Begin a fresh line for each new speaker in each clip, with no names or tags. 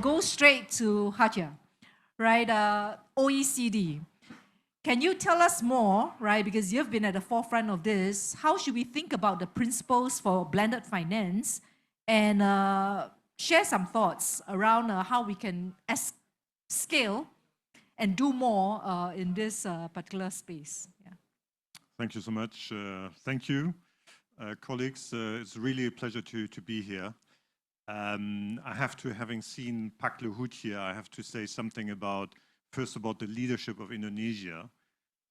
Go straight to Hita, right? OECD. Can you tell us more, right? Because you've been at the forefront of this. How should we think about the principles for blended finance, and share some thoughts around how we can scale and do more in this particular space? Yeah.
Thank you so much. Thank you, colleagues. It's really a pleasure to be here. I have to, having seen Pak Luhut here, I have to say something about, first about the leadership of Indonesia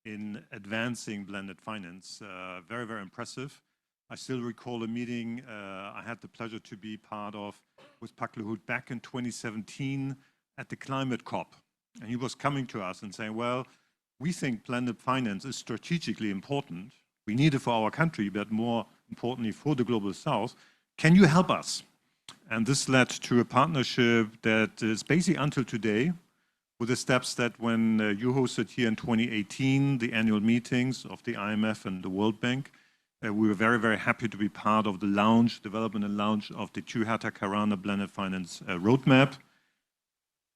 in advancing blended finance. Very, very impressive. I still recall a meeting I had the pleasure to be part of with Pak Luhut back in 2017 at the Climate COP. And he was coming to us and saying, well, we think blended finance is strategically important. We need it for our country, but more importantly for the Global South. Can you help us? And this led to a partnership that is basically until today, with the steps that when you hosted here in 2018, the annual meetings of the IMF and the World Bank, we were very, very happy to be part of the launch, development and launch of the Hita Karana blended finance roadmap.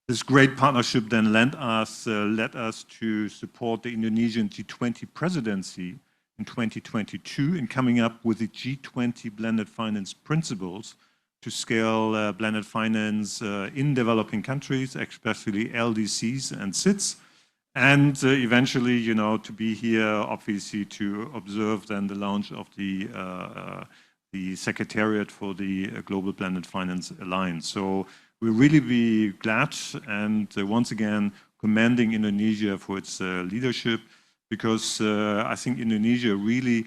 This great partnership then led us to support the Indonesian G20 presidency in 2022 in coming up with the G20 blended finance principles to scale blended finance in developing countries, especially LDCs and SIDS, and eventually, you know, to be here, obviously, to observe then the launch of the Secretariat for the Global Blended Finance Alliance. So we'll really be glad and once again commending Indonesia for its leadership, because I think Indonesia really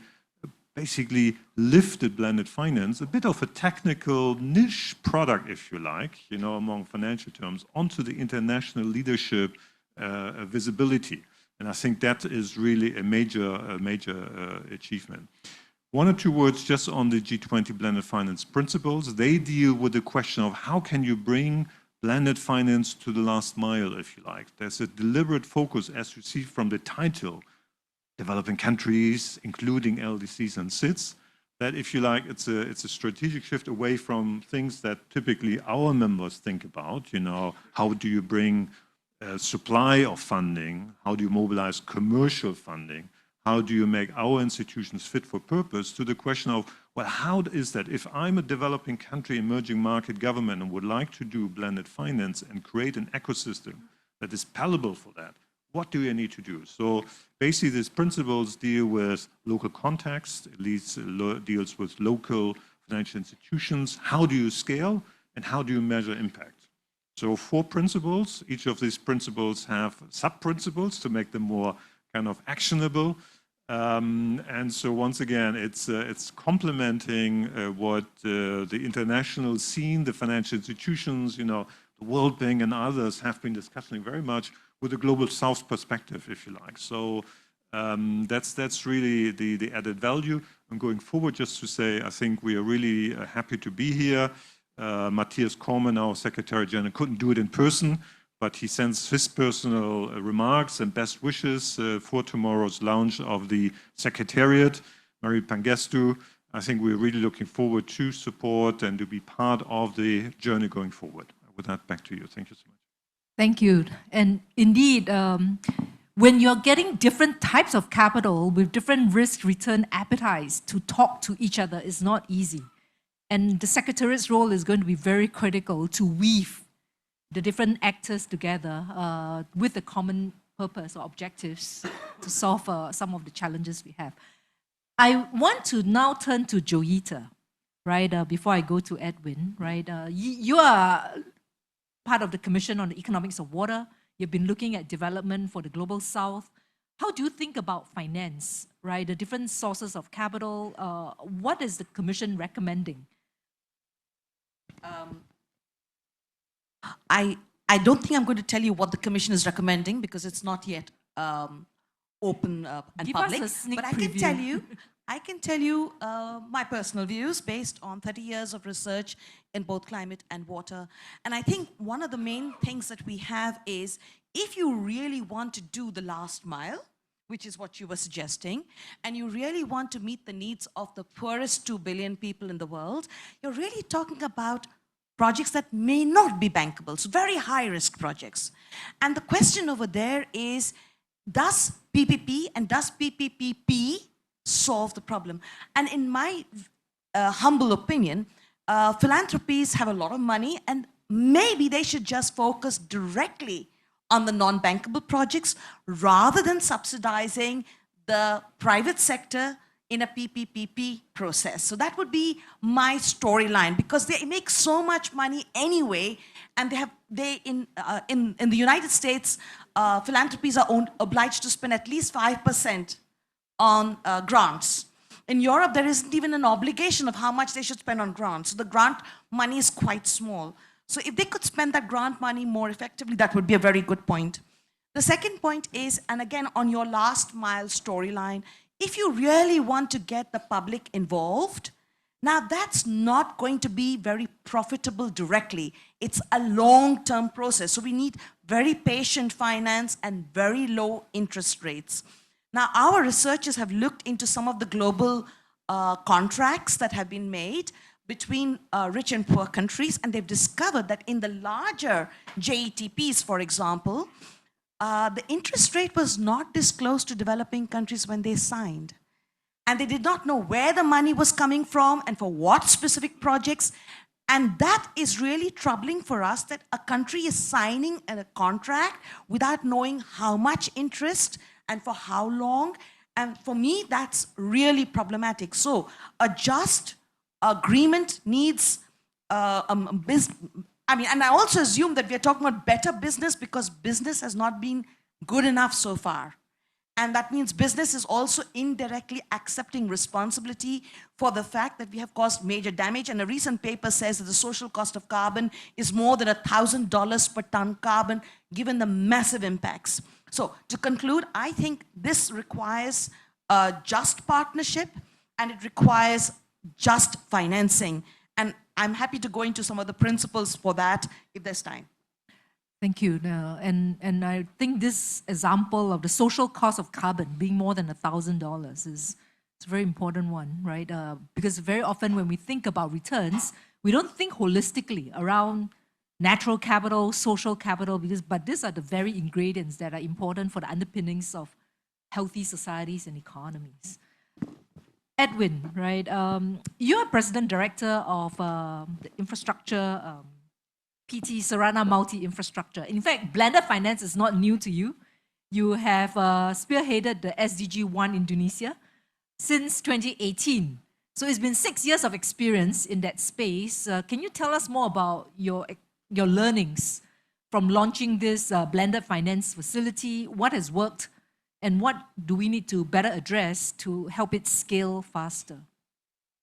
basically lifted blended finance, a bit of a technical niche product, if you like, you know, among financial terms, onto the international leadership visibility. And I think that is really a major achievement. One or two words just on the G20 blended finance principles. They deal with the question of how can you bring blended finance to the last mile, if you like. There's a deliberate focus, as you see from the title, developing countries, including LDCs and SIDS, that if you like, it's a strategic shift away from things that typically our members think about, you know, how do you bring supply of funding, how do you mobilize commercial funding, how do you make our institutions fit for purpose, to the question of, well, how is that? If I'm a developing country, emerging market government and would like to do blended finance and create an ecosystem that is palatable for that, what do you need to do? So basically these principles deal with local context, at least deals with local financial institutions. How do you scale and how do you measure impact? So 4 principles. Each of these principles have sub-principles to make them more kind of actionable. And so once again, it's complementing what the international scene, the financial institutions, you know, the World Bank and others have been discussing very much with a Global South perspective, if you like. So that's really the added value. And going forward, just to say, I think we are really happy to be here. Matthias Kormann, our Secretary General, couldn't do it in person, but he sends his personal remarks and best wishes for tomorrow's launch of the Secretariat. Mary Pangestu, I think we're really looking forward to support and to be part of the journey going forward. With that, back to you. Thank you so much.
Thank you. And indeed, when you're getting different types of capital with different risk-return appetites to talk to each other, is not easy. And the Secretariat's role is going to be very critical to weave the different actors together with the common purpose or objectives to solve some of the challenges we have. I want to now turn to Joyita, right, before I go to Edwin, right? You are part of the Commission on the Economics of Water. You've been looking at development for the Global South. How do you think about finance, right? The different sources of capital. What is the Commission recommending?
I don't think I'm going to tell you what the Commission is recommending because it's not yet open and
Give
public.
us a sneak
but
preview.
I can tell you my personal views based on 30 years of research in both climate and water. And I think one of the main things that we have is, if you really want to do the last mile, which is what you were suggesting, and you really want to meet the needs of the poorest 2 billion people in the world, you're really talking about projects that may not be bankable, so very high-risk projects. And the question over there is, does PPP and does PPPP solve the problem? And in my humble opinion, philanthropies have a lot of money, and maybe they should just focus directly on the non-bankable projects rather than subsidizing the private sector in a PPPP process. So that would be my storyline, because they make so much money anyway, and in the United States, philanthropies are obliged to spend at least 5% on grants. In Europe, there isn't even an obligation of how much they should spend on grants. So the grant money is quite small. So if they could spend that grant money more effectively, that would be a very good point. The second point is, and again on your last mile storyline, if you really want to get the public involved, now that's not going to be very profitable directly. It's a long-term process. So we need very patient finance and very low interest rates. Now, our researchers have looked into some of the global contracts that have been made between rich and poor countries, and they've discovered that in the larger JETPs, for example, the interest rate was not disclosed to developing countries when they signed. And they did not know where the money was coming from and for what specific projects. And that is really troubling for us, that a country is signing a contract without knowing how much interest and for how long. And for me, that's really problematic. So a just agreement needs and I also assume that we're talking about better business, because business has not been good enough so far. And that means business is also indirectly accepting responsibility for the fact that we have caused major damage. And a recent paper says that the social cost of carbon is more than $1,000 per ton carbon, given the massive impacts. So to conclude, I think this requires a just partnership, and it requires just financing. And I'm happy to go into some of the principles for that if there's time.
Thank you. And I think this example of the social cost of carbon being more than $1,000 is a very important one, right? Because very often when we think about returns, we don't think holistically around natural capital, social capital, but these are the very ingredients that are important for the underpinnings of healthy societies and economies. Edwin, right? You're President Director of the infrastructure, PT Sarana Multi-Infrastructure. In fact, blended finance is not new to you. You have spearheaded the SDG 1 Indonesia since 2018. So it's been 6 years of experience in that space. Can you tell us more about your learnings from launching this blended finance facility? What has worked? And what do we need to better address to help it scale faster?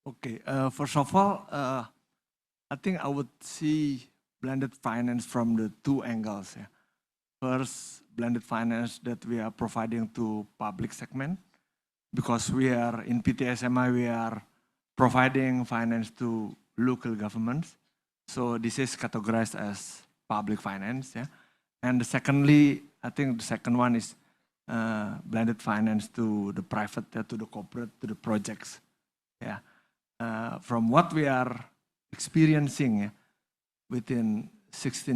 Okay, first of all, I think I would see blended finance from the two angles. Yeah. First, blended finance that we are providing to public segment, because we are in PTSMI, we are providing finance to local governments. So this is categorized as public finance. Yeah. And secondly, I think the second one is blended finance to the private, to the corporate, to the projects. Yeah. From what we are experiencing within 6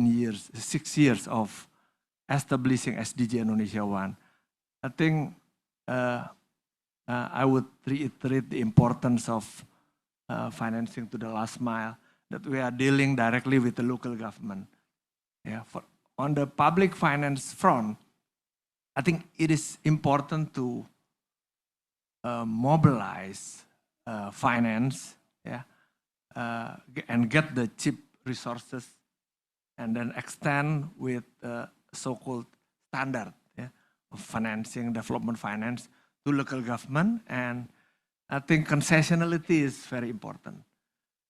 years of establishing SDG Indonesia 1, I think I would reiterate the importance of financing to the last mile, that we are dealing directly with the local government. Yeah. On the public finance front, I think it is important to mobilize finance, yeah, and get the cheap resources, and then extend with so-called standard, yeah, of financing, development finance to local government. And I think concessionality is very important.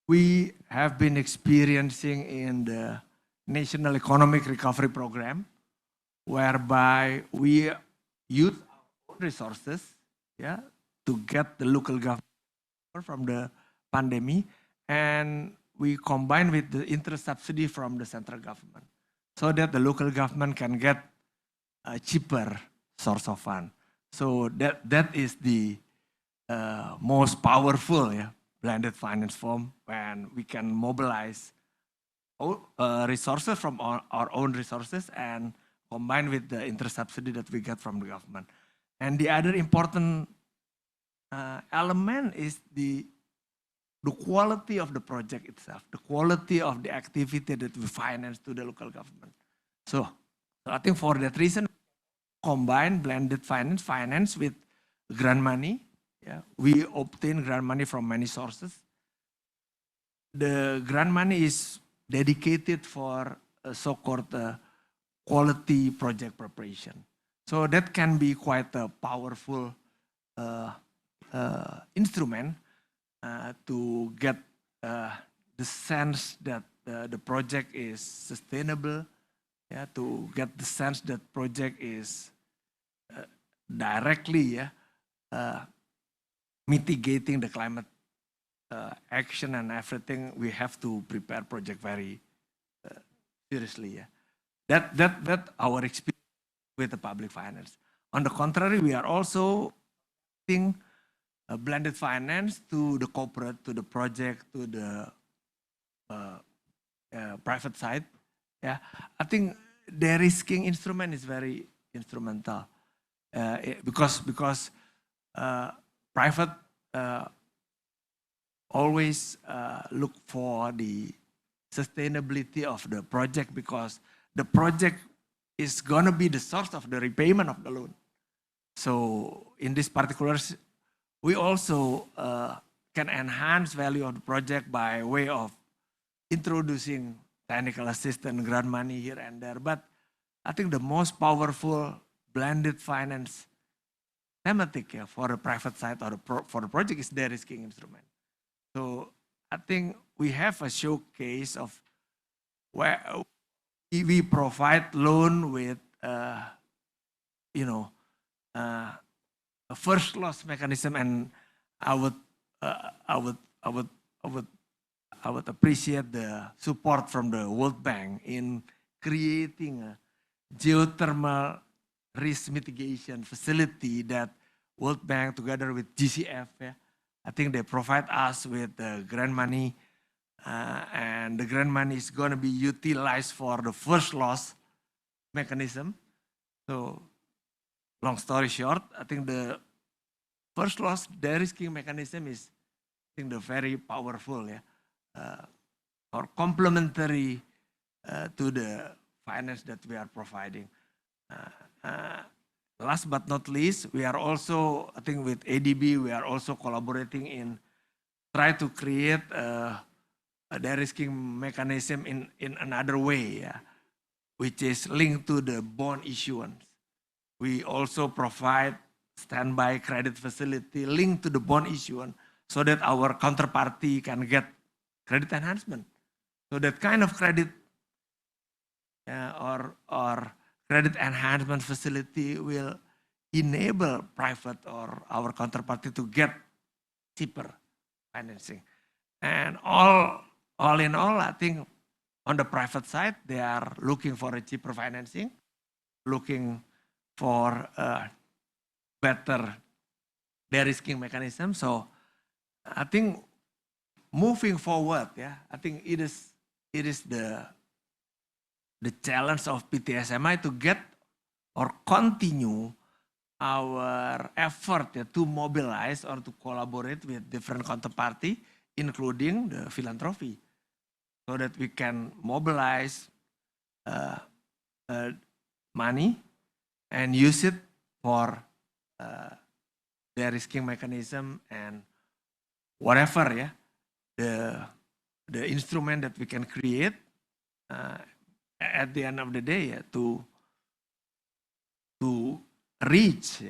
We have been experiencing in the National Economic Recovery Program, whereby we use our own resources, yeah, to get the local government from the pandemic, and we combine with the interest subsidy from the central government, so that the local government can get a cheaper source of fund. So that is the most powerful, yeah, blended finance form, when we can mobilize resources from our own resources and combined with the inter-subsidy that we get from the government. And the other important element is the quality of the project itself, the quality of the activity that we finance to the local government. So I think for that reason, combine blended finance with grant money. Yeah, we obtain grant money from many sources. The grant money is dedicated for so-called quality project preparation. So that can be quite a powerful instrument to get the sense that the project is sustainable, yeah, to get the sense that project is directly mitigating the climate action and everything. We have to prepare project very seriously. Yeah. That our experience with the public finance. On the contrary, we are also doing blended finance to the corporate, to the project, to the private side. Yeah, I think the risking instrument is very instrumental because private always look for the sustainability of the project because the project is gonna be the source of the repayment of the loan. So in this particular, we also can enhance value of the project by way of introducing technical assistance, grant money here and there. But I think the most powerful blended finance thematic for the private side or for the project is the risking instrument. So I think we have a showcase of where we provide loan with, a first loss mechanism, and I would appreciate the support from the World Bank in creating a geothermal risk mitigation facility that World Bank together with GCF, I think they provide us with the grant money, and the grant money is going to be utilized for the first loss mechanism. So long story short, I think the first loss de-risking mechanism is, I think, the very powerful, or complementary to the finance that we are providing. Last but not least, we are also, I think with ADB, we are also collaborating in try to create a de-risking mechanism in another way, which is linked to the bond issuance. We also provide standby credit facility linked to the bond issuance so that our counterparty can get credit enhancement. So that kind of credit or credit enhancement facility will enable private or our counterparty to get cheaper financing. And all in all, I think on the private side, they are looking for a cheaper financing, looking for a better de-risking mechanism. So I think moving forward, I think it is the challenge of PTSMI to get or continue our effort to mobilize or to collaborate with different counterparty, including the philanthropy, so that we can mobilize money and use it for the risking mechanism and whatever, the instrument that we can create at the end of the day, to reach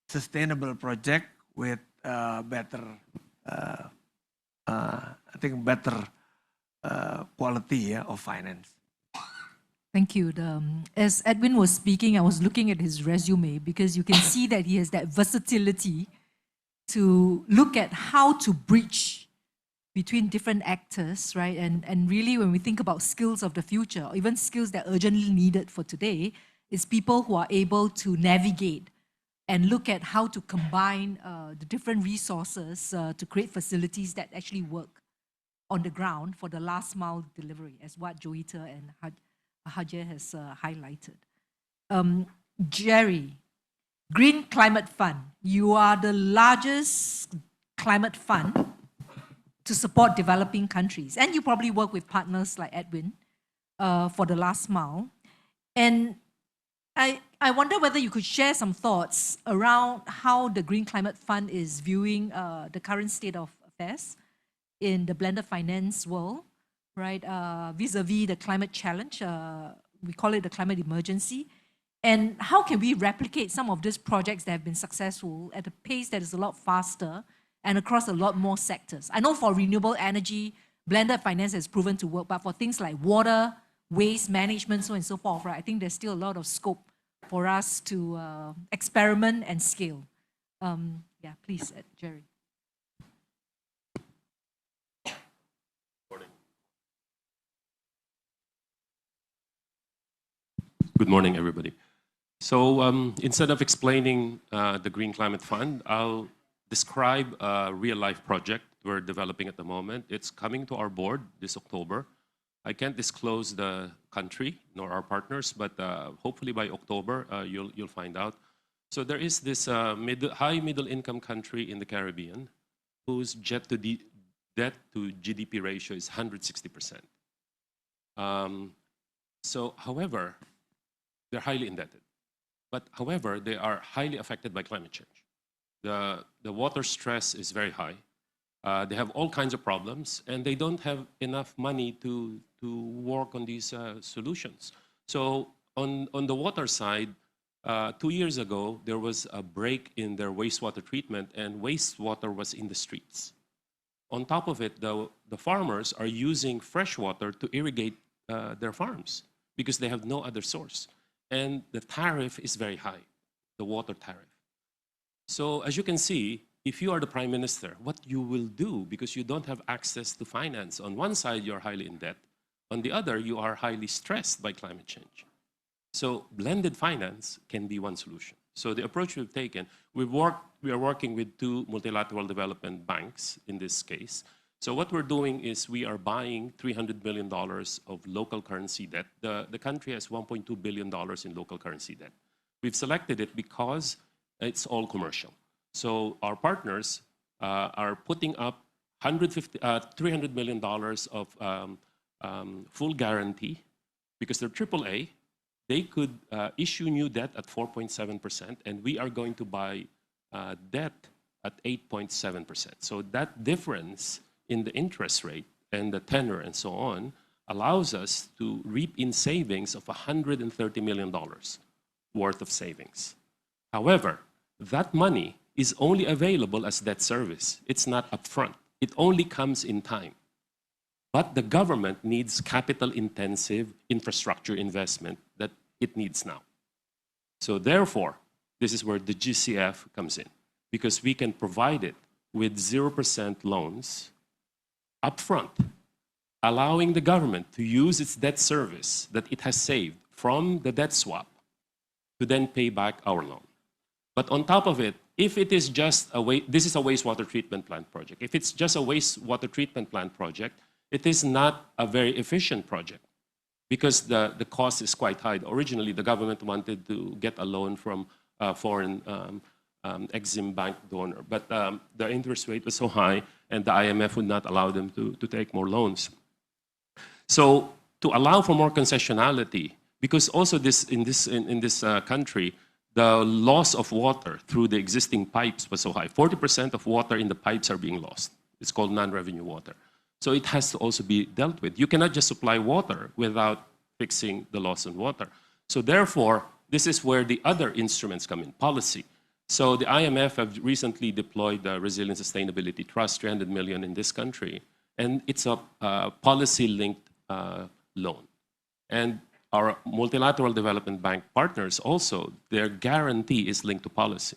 sustainable project with better, I think better quality of finance.
Thank you. As Edwin was speaking, I was looking at his resume because you can see that he has that versatility to look at how to bridge between different actors, right? And really when we think about skills of the future, or even skills that are urgently needed for today, is people who are able to navigate and look at how to combine the different resources to create facilities that actually work. on the ground for the last mile delivery, as what Joita and Hajer has highlighted. Jerry, Green Climate Fund. You are the largest climate fund to support developing countries. And you probably work with partners like Edwin for the last mile. And I wonder whether you could share some thoughts around how the Green Climate Fund is viewing the current state of affairs in the blended finance world, right? Vis-a-vis the climate challenge, we call it the climate emergency. And how can we replicate some of these projects that have been successful at a pace that is a lot faster and across a lot more sectors? I know for renewable energy, blended finance has proven to work, but for things like water, waste management, so on and so forth, right, I think there's still a lot of scope for us to experiment and scale. Yeah, please, Jerry.
Good morning, everybody. So instead of explaining the Green Climate Fund, I'll describe a real-life project we're developing at the moment. It's coming to our board this October. I can't disclose the country nor our partners, but hopefully by October, you'll find out. So there is this high middle-income country in the Caribbean whose debt to GDP ratio is 160%. However, they're highly indebted. But however, they are highly affected by climate change. The water stress is very high. They have all kinds of problems, and they don't have enough money to work on these solutions. So on the water side, 2 years ago, there was a break in their wastewater treatment, and wastewater was in the streets. On top of it, the farmers are using fresh water to irrigate their farms because they have no other source. And the tariff is very high, the water tariff. So as you can see, if you are the Prime Minister, what you will do, because you don't have access to finance. On one side, you're highly in debt. On the other, you are highly stressed by climate change. So blended finance can be one solution. So the approach we've taken, we are working with 2 multilateral development banks in this case. So what we're doing is we are buying $300 billion of local currency debt. The country has $1.2 billion in local currency debt. We've selected it because it's all commercial. So our partners are putting up $300 million of full guarantee because they're AAA. They could issue new debt at 4.7%, and we are going to buy debt at 8.7%. So that difference in the interest rate and the tenor and so on allows us to reap in savings of $130 million worth of savings. However, that money is only available as debt service. It's not upfront. It only comes in time. But the government needs capital-intensive infrastructure investment that it needs now. So therefore, this is where the GCF comes in, because we can provide it with 0% loans upfront, allowing the government to use its debt service that it has saved from the debt swap to then pay back our loan. But on top of it, if it is just this is a wastewater treatment plant project. If it's just a wastewater treatment plant project, it is not a very efficient project because the cost is quite high. Originally, the government wanted to get a loan from a foreign Exim Bank donor, but the interest rate was so high and the IMF would not allow them to take more loans. So to allow for more concessionality, because also in this country, the loss of water through the existing pipes was so high. 40% of water in the pipes are being lost. It's called non-revenue water. So it has to also be dealt with. You cannot just supply water without fixing the loss in water. So therefore, this is where the other instruments come in, policy. So the IMF have recently deployed the Resilience Sustainability Trust, 300 million in this country, and it's a policy-linked loan. And our multilateral development bank partners also, their guarantee is linked to policy.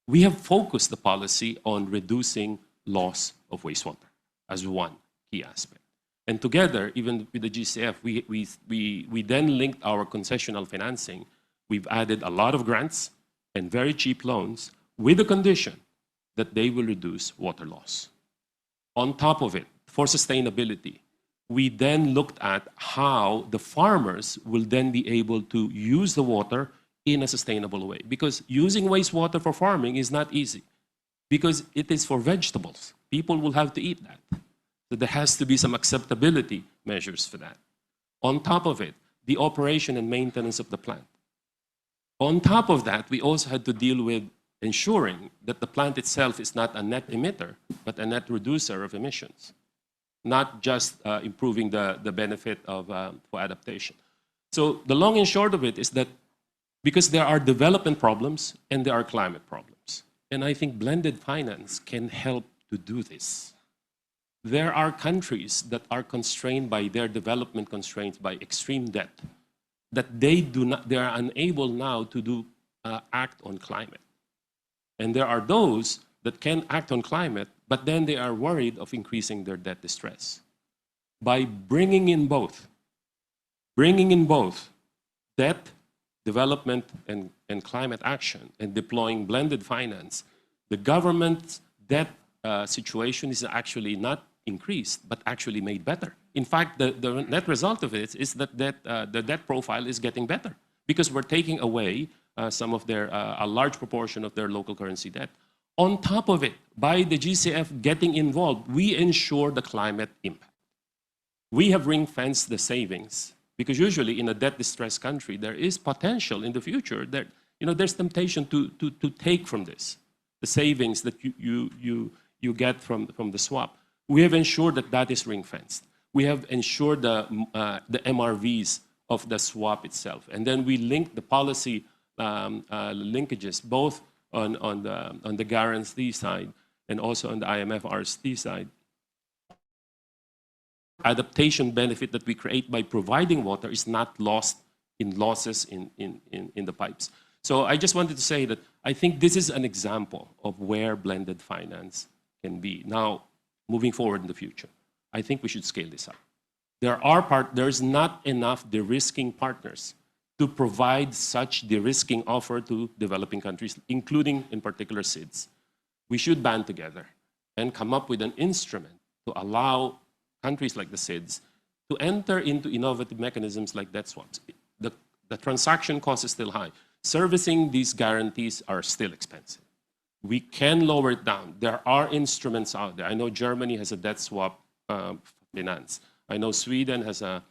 We have focused the policy on reducing loss of wastewater as one key aspect. And together, even with the GCF, we then linked our concessional financing. We've added a lot of grants and very cheap loans with the condition that they will reduce water loss. On top of it, for sustainability, we then looked at how the farmers will then be able to use the water in a sustainable way. Because using wastewater for farming is not easy, because it is for vegetables. People will have to eat that. So there has to be some acceptability measures for that. On top of it, the operation and maintenance of the plant. On top of that, we also had to deal with ensuring that the plant itself is not a net emitter, but a net reducer of emissions, not just improving the benefit of for adaptation. So the long and short of it is that because there are development problems and there are climate problems, and I think blended finance can help to do this. There are countries that are constrained by their development constraints by extreme debt, that they are unable now to act on climate. And there are those that can act on climate, but then they are worried of increasing their debt distress. By bringing in both debt, development, and climate action, and deploying blended finance, the government's debt situation is actually not increased, but actually made better. In fact, the net result of it is that the debt profile is getting better, because we're taking away some of their, a large proportion of their local currency debt. On top of it, by the GCF getting involved, we ensure the climate impact. We have ring-fenced the savings, because usually in a debt-distressed country, there is potential in the future that, there's temptation to take from this, the savings that you get from the swap. We have ensured that that is ring-fenced. We have ensured the MRVs of the swap itself. And then we link the policy linkages, both on the guarantee side and also on the IMF RST side. Adaptation benefit that we create by providing water is not lost in losses in the pipes. So I just wanted to say that I think this is an example of where blended finance can be. Now, moving forward in the future, I think we should scale this up. There's not enough de-risking partners to provide such de-risking offer to developing countries, including in particular SIDS. We should band together and come up with an instrument to allow countries like the SIDS to enter into innovative mechanisms like debt swaps. The transaction cost is still high. Servicing these guarantees are still expensive. We can lower it down. There are instruments out there. I know Germany has a debt swap finance. I know Sweden has a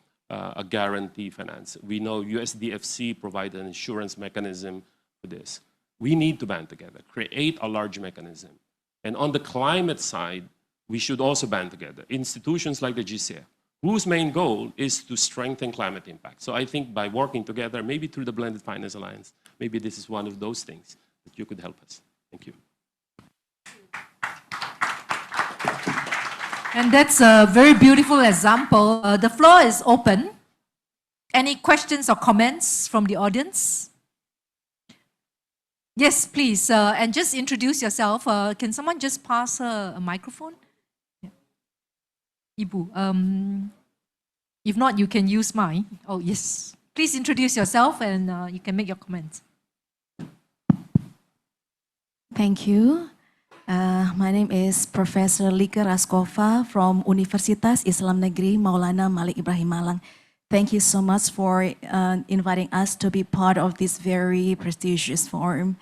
guarantee finance. We know USDFC provides an insurance mechanism for this. We need to band together, create a large mechanism. And on the climate side, we should also band together. Institutions like the GCF, whose main goal is to strengthen climate impact. So I think by working together, maybe through the Blended Finance Alliance, maybe this is one of those things that you could help us. Thank you.
And that's a very beautiful example. The floor is open. Any questions or comments from the audience? Yes, please. And just introduce yourself. Can someone just pass her a microphone? Yeah. Ibu. If not, you can use mine. Oh, yes. Please introduce yourself and you can make your comments.
Thank you. My name is Professor Lika Raskova from Universitas Islam Negeri Maulana Malik Ibrahim Malang. Thank you so much for inviting us to be part of this very prestigious forum.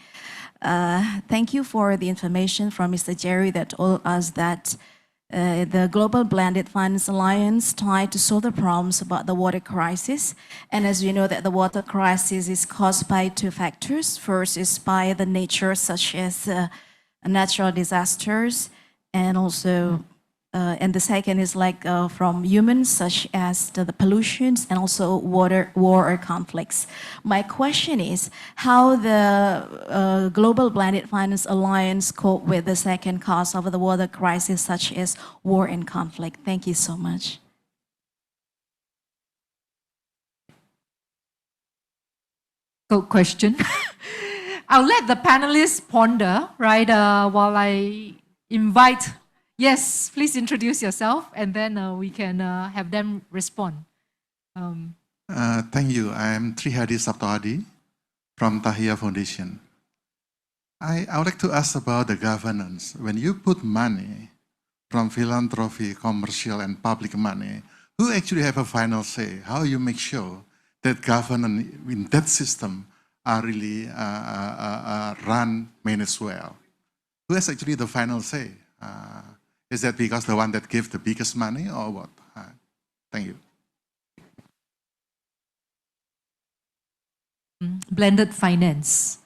Thank you for the information from Mr. Jerry that told us that the Global Blended Finance Alliance tried to solve the problems about the water crisis. And as you know, that the water crisis is caused by two factors. First is by the nature, such as natural disasters, and also, and the second is like from humans, such as the pollutions and also war or conflicts. My question is how the Global Blended Finance Alliance cope with the second cause of the water crisis, such as war and conflict. Thank you so much.
Good question. I'll let the panelists ponder, right, while I invite. Yes, please introduce yourself, and then we can have them respond.
Thank you. I am Trihadi Saptawadi from Tahia Foundation. I would like to ask about the governance. When you put money from philanthropy, commercial, and public money, who actually have a final say? How you make sure that governance in that system are really run, managed well? Who has actually the final say? Is that because the one that gives the biggest money or what? Thank you.
Blended finance.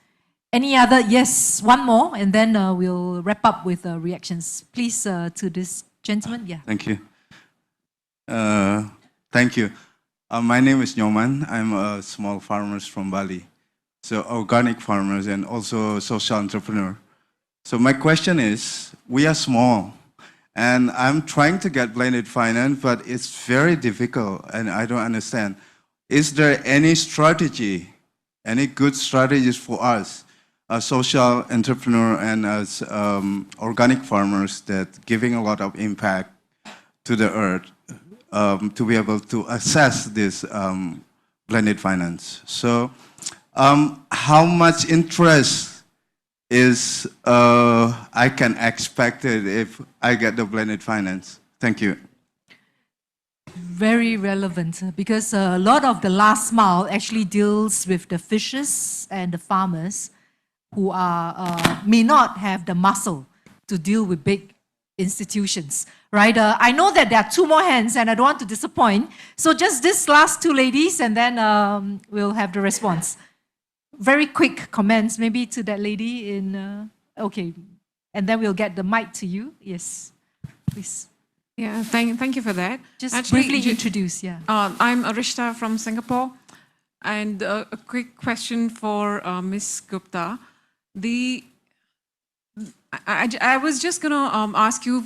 Any other? Yes, one more, and then we'll wrap up with reactions. Please, to this gentleman. Yeah.
Thank you. Thank you. My name is Nyoman. I'm a small farmer from Bali. So organic farmers and also social entrepreneur. So my question is, we are small and I'm trying to get blended finance, but it's very difficult and I don't understand. Is there any strategy, any good strategies for us, as social entrepreneur and as organic farmers that giving a lot of impact to the earth to be able to assess this blended finance? So how much interest is I can expect it if I get the blended finance? Thank you.
Very relevant because a lot of the last mile actually deals with the fishers and the farmers who are may not have the muscle to deal with big institutions, right? I know that there are two more hands and I don't want to disappoint. So just this last two ladies and then we'll have the response. Very quick comments maybe to that lady in, okay. And then we'll get the mic to you. Yes, please.
Yeah, thank you for that.
Just
Actually,
briefly introduce, yeah.
I'm Arishta from Singapore. And a quick question for Ms. Gupta. I was just going to ask you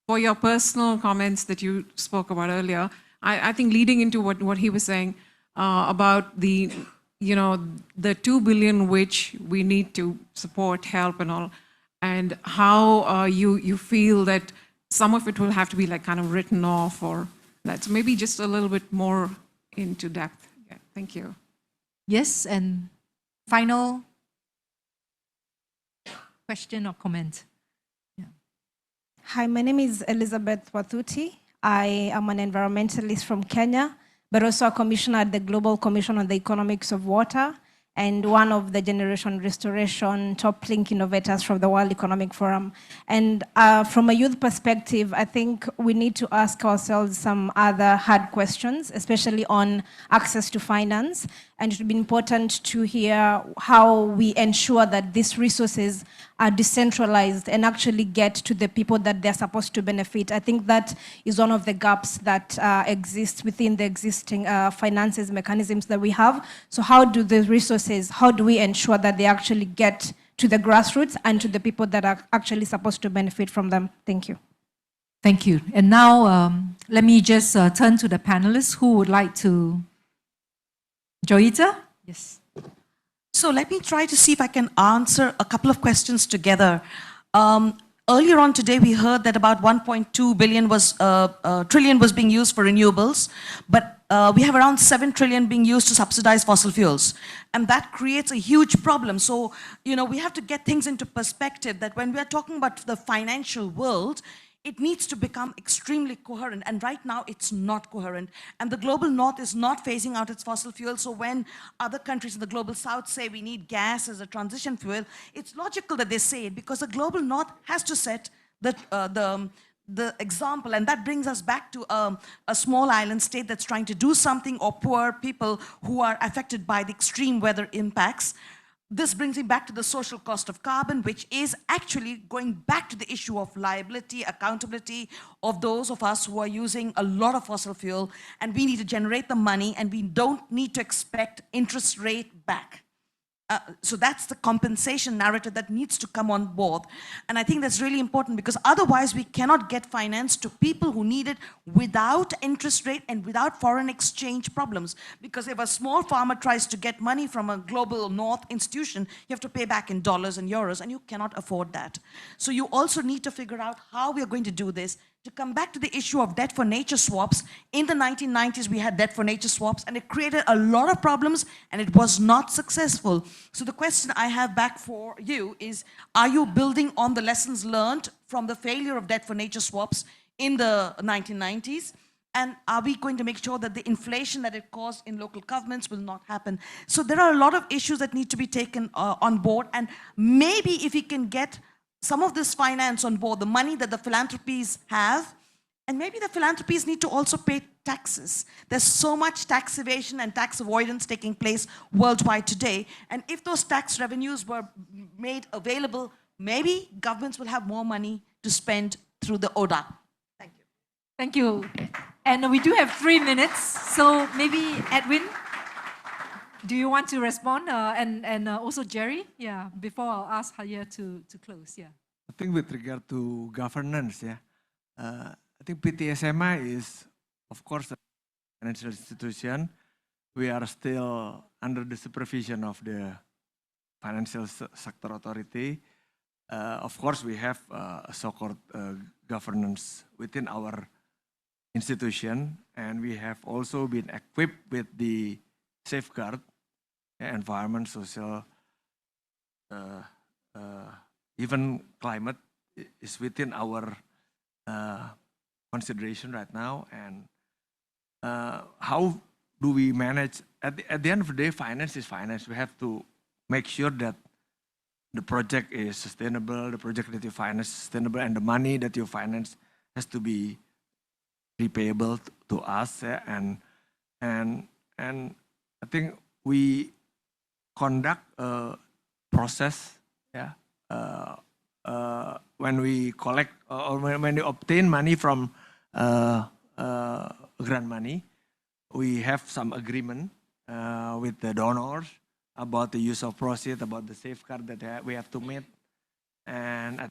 for your personal comments that you spoke about earlier. I think leading into what he was saying about the 2 billion which we need to support, help and all, and how you feel that some of it will have to be like kind of written off or that. So maybe just a little bit more into depth. Yeah, thank you.
Yes, and final question or comment? Yeah.
Hi, my name is Elizabeth Wathuti. I am an environmentalist from Kenya, but also a commissioner at the Global Commission on the Economics of Water and one of the Generation Restoration top link innovators from the World Economic Forum. And from a youth perspective, I think we need to ask ourselves some other hard questions, especially on access to finance. And it would be important to hear how we ensure that these resources are decentralized and actually get to the people that they're supposed to benefit. I think that is one of the gaps that exist within the existing finances mechanisms that we have. So how do the resources, how do we ensure that they actually get to the grassroots and to the people that are actually supposed to benefit from them? Thank you.
Thank you. And now let me just turn to the panelists who would like to. Joyita? Yes.
So let me try to see if I can answer a couple of questions together. Earlier on today, we heard that about 1.2 billion trillion was being used for renewables, but we have around 7 trillion being used to subsidize fossil fuels. And that creates a huge problem. So, we have to get things into perspective that when we are talking about the financial world, it needs to become extremely coherent, and right now it's not coherent. And the global north is not phasing out its fossil fuel, so when other countries in the global south say we need gas as a transition fuel, it's logical that they say it because the global north has to set the example, and that brings us back to a small island state that's trying to do something, or poor people who are affected by the extreme weather impacts. This brings me back to the social cost of carbon, which is actually going back to the issue of liability, accountability of those of us who are using a lot of fossil fuel, and we need to generate the money, and we don't need to expect interest rate back. So that's the compensation narrative that needs to come on board. And I think that's really important because otherwise we cannot get finance to people who need it without interest rate and without foreign exchange problems. Because if a small farmer tries to get money from a global north institution, you have to pay back in dollars and euros, and you cannot afford that. So you also need to figure out how we are going to do this to come back to the issue of debt for nature swaps, in the 1990s we had debt for nature swaps and it created a lot of problems and it was not successful. So the question I have back for you is, are you building on the lessons learned from the failure of debt for nature swaps in the 1990s? And are we going to make sure that the inflation that it caused in local governments will not happen? So there are a lot of issues that need to be taken on board, and maybe if we can get some of this finance on board, the money that the philanthropies have, and maybe the philanthropies need to also pay taxes. There's so much tax evasion and tax avoidance taking place worldwide today, and if those tax revenues were made available, maybe governments will have more money to spend through the ODA. Thank you.
Thank you. And we do have 3 minutes, so maybe Edwin, do you want to respond? And also Jerry, yeah, before I'll ask Haya to close, yeah.
I think with regard to governance, yeah, I think PTSMI is, of course, a financial institution. We are still under the supervision of the Financial Sector Authority. Of course, we have a so-called governance within our institution, and we have also been equipped with the safeguard, environment, social, even climate is within our consideration right now. And how do we manage? At the end of the day, finance is finance. We have to make sure that the project is sustainable, the project that you finance is sustainable, and the money that you finance has to be repayable to us. Yeah? And I think we conduct a process, yeah, when we collect or when we obtain money from grant money, we have some agreement with the donors about the use of proceeds, about the safeguard that we have to meet, and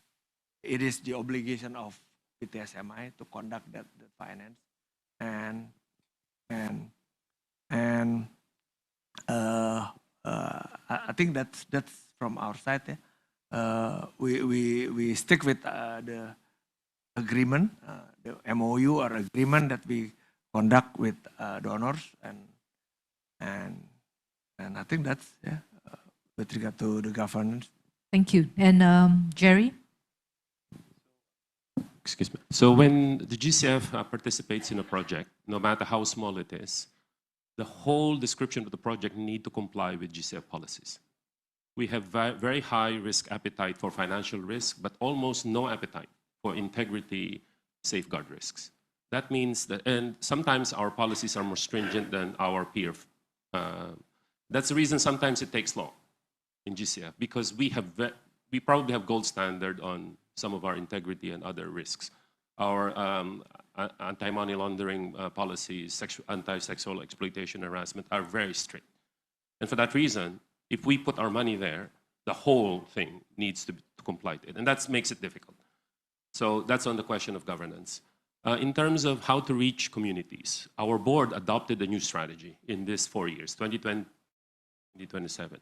it is the obligation of PTSMI to conduct that finance, and I think that's from our side. Yeah. We stick with the agreement, the MOU or agreement that we conduct with donors, and I think that's with regard to the governance.
Thank you. And Jerry?
Excuse me. So when the GCF participates in a project, no matter how small it is, the whole description of the project need to comply with GCF policies. We have very high risk appetite for financial risk, but almost no appetite for integrity safeguard risks. That means that, and sometimes our policies are more stringent than our peer. That's the reason sometimes it takes long in GCF, because we probably have gold standard on some of our integrity and other risks. Our anti-money laundering policies, anti-sexual exploitation harassment are very strict. And for that reason, if we put our money there, the whole thing needs to comply to it. And that makes it difficult. So that's on the question of governance. In terms of how to reach communities, our board adopted a new strategy in this 4 years, 2020, 2027.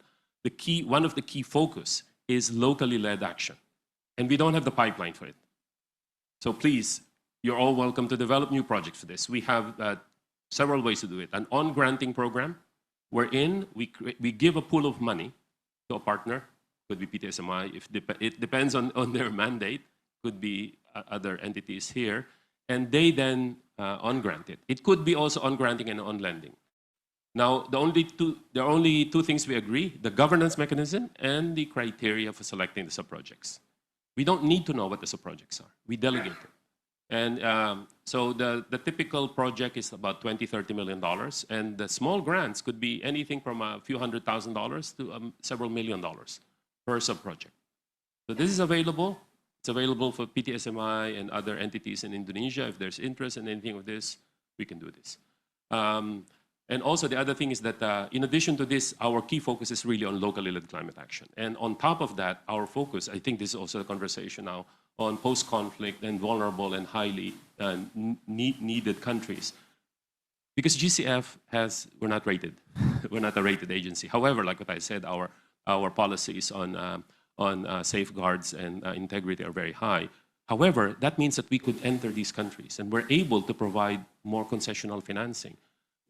One of the key focus is locally led action. And we don't have the pipeline for it. So please, you're all welcome to develop new projects for this. We have several ways to do it. An on-granting program, wherein we give a pool of money to a partner, could be PTSMI, it depends on their mandate, could be other entities here, and they then on-grant it. It could be also on-granting and on-lending. Now, there are only two things we agree, the governance mechanism and the criteria for selecting the sub-projects. We don't need to know what the sub-projects are. We delegate it. And so the typical project is about $20, $30 million, and the small grants could be anything from a few $100,000 to several $1 million per sub-project. So this is available. It's available for PTSMI and other entities in Indonesia. If there's interest in anything of this, we can do this. And also the other thing is that in addition to this, our key focus is really on locally led climate action. And on top of that, our focus, I think this is also a conversation now, on post-conflict and vulnerable and highly needed countries. Because GCF we're not rated. We're not a rated agency. However, like what I said, our policies on safeguards and integrity are very high. However, that means that we could enter these countries and we're able to provide more concessional financing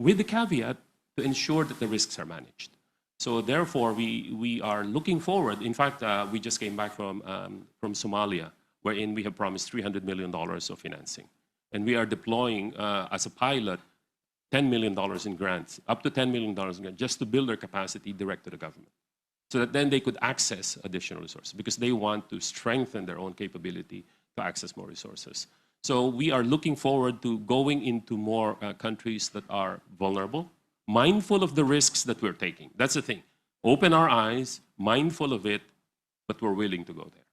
with the caveat to ensure that the risks are managed. So therefore, we are looking forward. In fact, we just came back from Somalia, wherein we have promised $300 million of financing. And we are deploying, as a pilot, $10 million in grants, up to $10 million in grants, just to build their capacity direct to the government. So that then they could access additional resources because they want to strengthen their own capability to access more resources. So we are looking forward to going into more countries that are vulnerable, mindful of the risks that we're taking. That's the thing. Open our eyes, mindful of it, but we're willing to go there.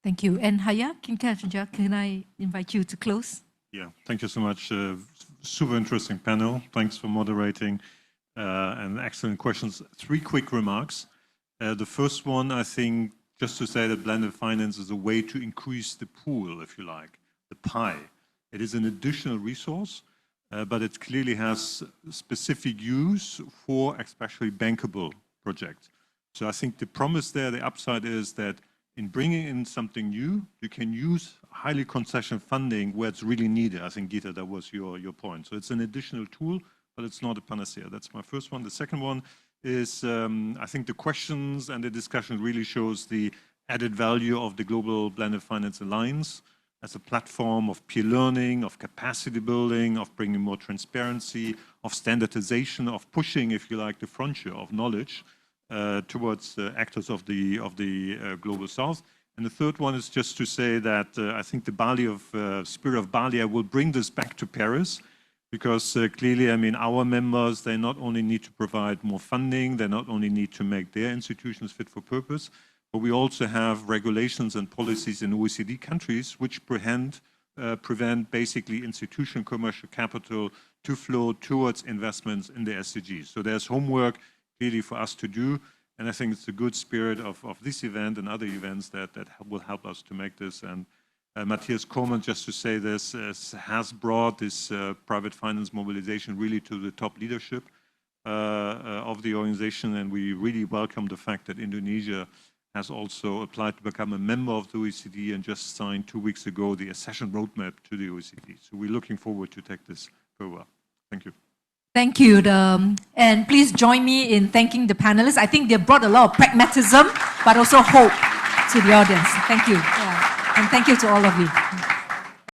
Thank you. And Haya, can I invite you to close?
Yeah, thank you so much. Super interesting panel. Thanks for moderating and excellent questions. 3 quick remarks. The first one, I think, just to say that blended finance is a way to increase the pool, if you like, the pie. It is an additional resource, but it clearly has specific use for especially bankable projects. So I think the promise there, the upside is that in bringing in something new, you can use highly concession funding where it's really needed. I think, Gita, that was your point. So it's an additional tool, but it's not a panacea. That's my first one. The second one is, I think the questions and the discussion really shows the added value of the Global Blended Finance Alliance as a platform of peer learning, of capacity building, of bringing more transparency, of standardization, of pushing, if you like, the frontier of knowledge towards actors of the Global South. And the third one is just to say that I think the Bali spirit of Bali, I will bring this back to Paris, because clearly, I mean, our members, they not only need to provide more funding, they not only need to make their institutions fit for purpose, but we also have regulations and policies in OECD countries which prevent basically institutional commercial capital to flow towards investments in the SDGs. So there's homework clearly for us to do, and I think it's the good spirit of this event and other events that will help us to make this. And Matthias Kormann, just to say this, has brought this private finance mobilization really to the top leadership of the organization, and we really welcome the fact that Indonesia has also applied to become a member of the OECD and just signed 2 weeks ago the accession roadmap to the OECD. So we're looking forward to take this further. Thank you.
Thank you. And please join me in thanking the panelists. I think they brought a lot of pragmatism, but also hope to the audience. Thank you. Yeah. And thank you to all of you.